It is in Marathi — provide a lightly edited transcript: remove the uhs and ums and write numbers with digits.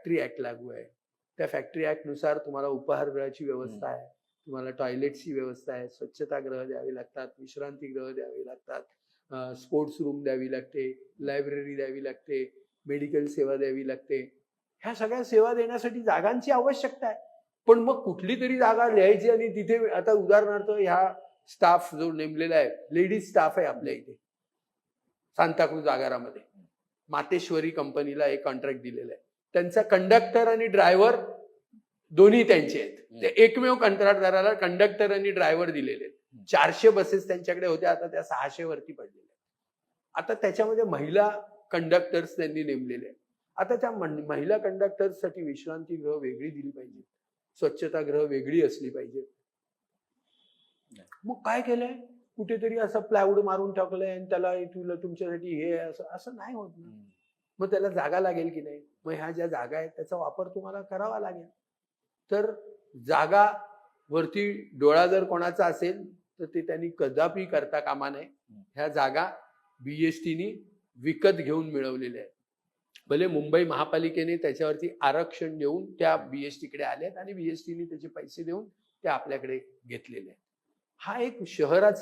फॅक्टरी ऍक्ट लागू आहे. त्या फॅक्टरी ऍक्टनुसार तुम्हाला उपाहारगृहाची व्यवस्था आहे, तुम्हाला टॉयलेटची व्यवस्था आहे, स्वच्छतागृह द्यावी लागतात, विश्रांतीगृह द्यावी लागतात, स्पोर्ट्स रूम द्यावी लागते, लायब्ररी द्यावी लागते, मेडिकल सेवा द्यावी लागते. ह्या सगळ्या सेवा देण्यासाठी जागांची आवश्यकता आहे. पण मग कुठली तरी जागा लिहायची आणि तिथे आता उदाहरणार्थ ह्या स्टाफ जो नेमलेला आहे, लेडीज स्टाफ आहे आपल्या इथे सांताक्रूज आगारामध्ये, मातेश्वरी कंपनीला एक कॉन्ट्रॅक्ट दिलेला आहे. त्यांचा कंडक्टर आणि ड्रायव्हर दोन्ही त्यांचे आहेत. ते एकमेव कंत्राटदाराला कंडक्टर आणि ड्रायव्हर दिलेले आहेत. 400 बसेस त्यांच्याकडे होत्या, आता त्या 600 वरती पडलेल्या आहेत. आता त्याच्यामध्ये महिला कंडक्टर्स त्यांनी नेमलेले आहेत. आता त्या महिला कंडक्टर्ससाठी विश्रांतीगृह वेगळी दिली पाहिजे, स्वच्छतागृह वेगळी असली पाहिजे. मग काय केलंय, कुठेतरी असं प्लायवूड मारून टाकलंय आणि त्याला तुमच्यासाठी हे असं नाही होत ना. मग त्याला जागा लागेल की नाही. मग ह्या ज्या जागा आहेत त्याचा वापर तुम्हाला करावा लागेल. तर जागा वरती डोळा जर कोणाचा असेल तर ते त्यांनी कदापि करता कामा नये. ह्या जागा बीएसटीनी विकत घेऊन मिळवलेल्या आहेत. भले मुंबई महापालिकेने त्याच्यावरती आरक्षण देऊन त्या बीएसटीकडे आल्यात आणि बीएसटीने त्याचे पैसे देऊन ते आपल्याकडे घेतलेले आहेत. हा एक शहराचा